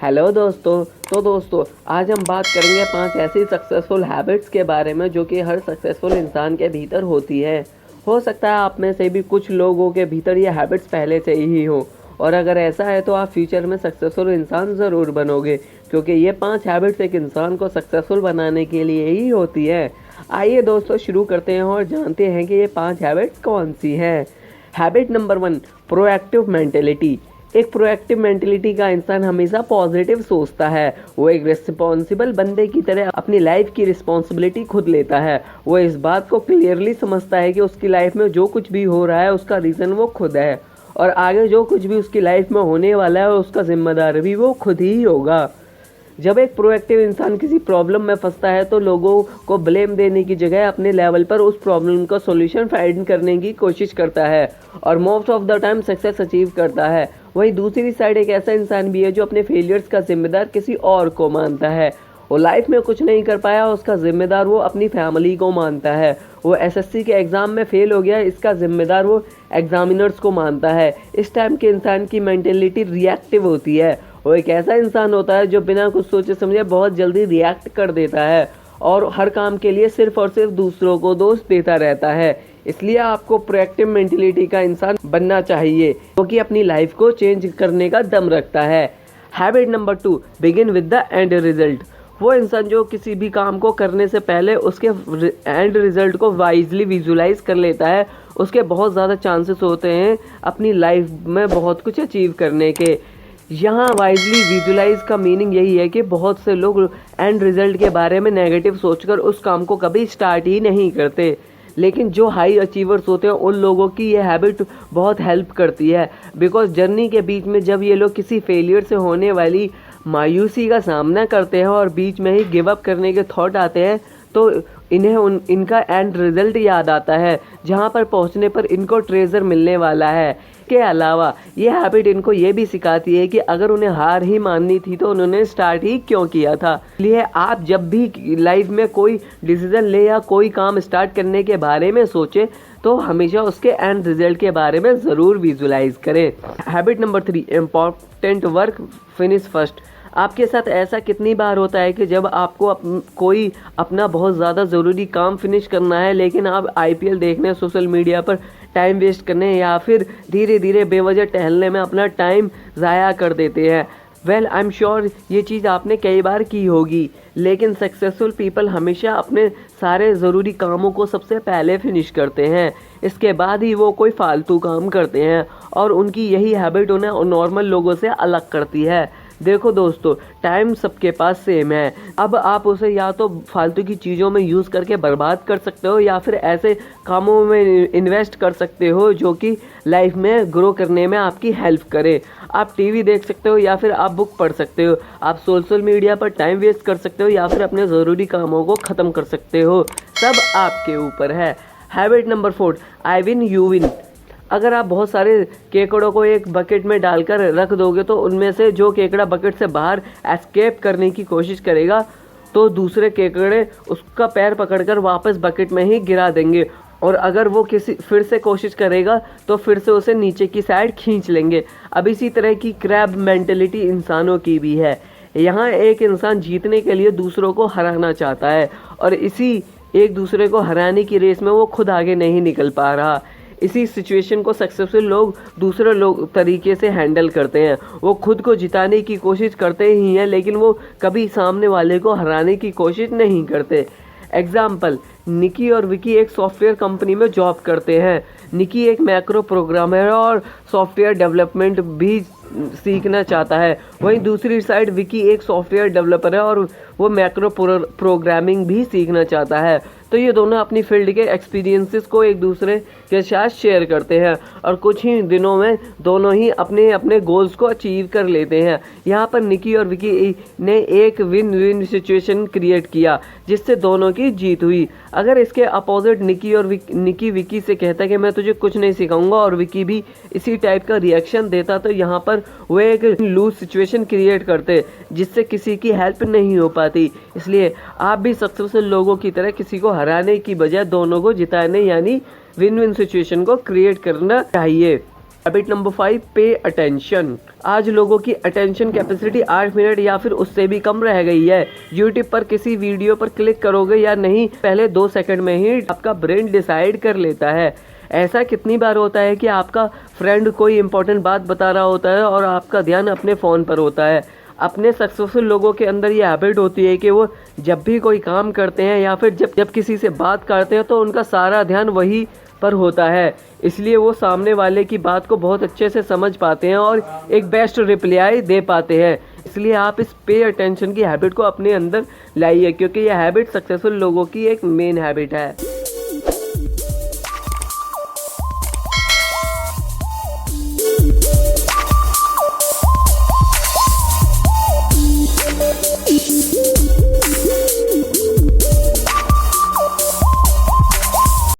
Hello दोस्तों। तो दोस्तों आज हम बात करेंगे 5 ऐसी सक्सेसफुल हैबिट्स के बारे में जो कि हर सक्सेसफुल इंसान के भीतर होती है। हो सकता है आप में से भी कुछ लोगों के भीतर ये हैबिट्स पहले से ही हो, और अगर ऐसा है तो आप फ्यूचर में सक्सेसफुल इंसान ज़रूर बनोगे, क्योंकि ये 5 हैबिट्स एक इंसान को सक्सेसफुल बनाने के लिए ही होती है। आइए दोस्तों शुरू करते हैं और जानते हैं कि ये 5 हैबिट्स कौन सी हैं। Habit number 1, proactive mentality. एक प्रोएक्टिव मेंटेलिटी का इंसान हमेशा पॉजिटिव सोचता है। वो एक रिस्पॉन्सिबल बंदे की तरह अपनी लाइफ की रिस्पॉन्सिबिलिटी खुद लेता है। वो इस बात को क्लियरली समझता है कि उसकी लाइफ में जो कुछ भी हो रहा है उसका रीज़न वो खुद है, और आगे जो कुछ भी उसकी लाइफ में होने वाला है उसका जिम्मेदार भी वो खुद ही होगा। जब एक प्रोएक्टिव इंसान किसी प्रॉब्लम में फंसता है तो लोगों को ब्लेम देने की जगह अपने लेवल पर उस प्रॉब्लम का सॉल्यूशन फाइंड करने की कोशिश करता है और most of the time success achieve करता है। वहीं दूसरी साइड एक ऐसा इंसान भी है जो अपने फेलियर्स का जिम्मेदार किसी और को मानता है। वो लाइफ में कुछ नहीं कर पाया, उसका जिम्मेदार वो अपनी फैमिली को मानता है। वो एसएससी के एग्ज़ाम में फेल हो गया, इसका जिम्मेदार वो एग्जामिनर्स को मानता है। इस टाइम के इंसान की मेंटेलिटी रिएक्टिव होती है। वो एक ऐसा इंसान होता है जो बिना कुछ सोचे समझे बहुत जल्दी रिएक्ट कर देता है और हर काम के लिए सिर्फ और सिर्फ दूसरों को दोष देता रहता है। इसलिए आपको प्रोएक्टिव मेंटेलिटी का इंसान बनना चाहिए, क्योंकि अपनी लाइफ को चेंज करने का दम रखता है। Habit number 2, begin with the end result. वो इंसान जो किसी भी काम को करने से पहले उसके एंड रिजल्ट को वाइजली विजुलाइज कर लेता है, उसके बहुत ज़्यादा चांसेस होते हैं अपनी लाइफ में बहुत कुछ अचीव करने के। यहाँ वाइजली विजुलाइज का मीनिंग यही है कि बहुत से लोग एंड रिजल्ट के बारे में नेगेटिव सोचकर उस काम को कभी स्टार्ट ही नहीं करते, लेकिन जो हाई अचीवर्स होते हैं उन लोगों की ये हैबिट बहुत हेल्प करती है। बिकॉज जर्नी के बीच में जब ये लोग किसी फेलियर से होने वाली मायूसी का सामना करते हैं और बीच में ही गिव अप करने के थॉट आते हैं, तो इन्हें इनका एंड रिजल्ट याद आता है, जहां पर पहुंचने पर इनको ट्रेजर मिलने वाला है। के अलावा ये हैबिट इनको ये भी सिखाती है कि अगर उन्हें हार ही माननी थी तो उन्होंने स्टार्ट ही क्यों किया था। इसलिए आप जब भी लाइफ में कोई डिसीजन ले या कोई काम स्टार्ट करने के बारे में सोचे तो हमेशा उसके एंड रिजल्ट के बारे में ज़रूर विजुलाइज करें। Habit number 3, important work finish first. आपके साथ ऐसा कितनी बार होता है कि जब आपको कोई अपना बहुत ज़्यादा ज़रूरी काम फिनिश करना है, लेकिन आप आईपीएल देखने, सोशल मीडिया पर टाइम वेस्ट करने या फिर धीरे धीरे बेवजह टहलने में अपना टाइम ज़ाया कर देते हैं। वेल आई एम श्योर ये चीज़ आपने कई बार की होगी, लेकिन सक्सेसफुल पीपल हमेशा अपने सारे ज़रूरी कामों को सबसे पहले फिनिश करते हैं, इसके बाद ही वो कोई फालतू काम करते हैं, और उनकी यही हैबिट उन्हें नॉर्मल लोगों से अलग करती है। देखो दोस्तों, टाइम सबके पास सेम है। अब आप उसे या तो फालतू की चीज़ों में यूज़ करके बर्बाद कर सकते हो या फिर ऐसे कामों में इन्वेस्ट कर सकते हो जो कि लाइफ में ग्रो करने में आपकी हेल्प करे। आप टीवी देख सकते हो या फिर आप बुक पढ़ सकते हो। आप सोशल मीडिया पर टाइम वेस्ट कर सकते हो या फिर अपने ज़रूरी कामों को ख़त्म कर सकते हो। सब आपके ऊपर है। Habit number 4, I win you win. अगर आप बहुत सारे केकड़ों को एक बकेट में डालकर रख दोगे तो उनमें से जो केकड़ा बकेट से बाहर एस्केप करने की कोशिश करेगा तो दूसरे केकड़े उसका पैर पकड़कर वापस बकेट में ही गिरा देंगे, और अगर वो किसी फिर से कोशिश करेगा तो फिर से उसे नीचे की साइड खींच लेंगे। अब इसी तरह की क्रैब मेंटेलिटी इंसानों की भी है। यहाँ एक इंसान जीतने के लिए दूसरों को हराना चाहता है और इसी एक दूसरे को हराने की रेस में वो खुद आगे नहीं निकल पा रहा। इसी सिचुएशन को सक्सेसफुल लोग दूसरे लोग तरीके से हैंडल करते हैं। वो खुद को जिताने की कोशिश करते ही हैं, लेकिन वो कभी सामने वाले को हराने की कोशिश नहीं करते। एग्जाम्पल, निकी और विकी एक सॉफ्टवेयर कंपनी में जॉब करते हैं। निकी एक मैक्रो प्रोग्रामर है और सॉफ्टवेयर डेवलपमेंट भी सीखना चाहता है। वहीं दूसरी साइड विकी एक सॉफ्टवेयर डेवलपर है और वो मैक्रो प्रोग्रामिंग भी सीखना चाहता है। तो ये दोनों अपनी फील्ड के एक्सपीरियंसेस को एक दूसरे के साथ शेयर करते हैं और कुछ ही दिनों में दोनों ही अपने अपने गोल्स को अचीव कर लेते हैं। यहाँ पर निकी और विकी ने एक विन विन सिचुएशन क्रिएट किया जिससे दोनों की जीत हुई। अगर इसके अपोजिट निकी विकी से कहता कि मैं तुझे कुछ नहीं सिखाऊंगा और विकी भी इसी टाइप का रिएक्शन देता, तो यहाँ पर वो एक लूज सिचुएशन क्रिएट करते जिससे किसी की हेल्प नहीं हो पाती। इसलिए आप भी सक्सेसफुल लोगों की तरह किसी को हराने की बजाय दोनों को जिताने यानी विन विन सिचुएशन को क्रिएट करना चाहिए। Habit number 5, pay attention. आज लोगों की अटेंशन कैपेसिटी 8 मिनट या फिर उससे भी कम रह गई है। यूट्यूब पर किसी वीडियो पर क्लिक करोगे या नहीं, पहले 2 सेकंड में ही आपका ब्रेन डिसाइड कर लेता है। ऐसा कितनी बार होता है कि आपका फ्रेंड कोई इंपॉर्टेंट बात बता रहा होता है और आपका ध्यान अपने फ़ोन पर होता है। अपने सक्सेसफुल लोगों के अंदर ये हैबिट होती है कि वो जब भी कोई काम करते हैं या फिर जब किसी से बात करते हैं तो उनका सारा ध्यान वही पर होता है। इसलिए वो सामने वाले की बात को बहुत अच्छे से समझ पाते हैं और एक बेस्ट रिप्लाई दे पाते हैं। इसलिए आप इस पे अटेंशन की हैबिट को अपने अंदर लाइए, क्योंकि यह हैबिट सक्सेसफुल लोगों की एक मेन हैबिट है।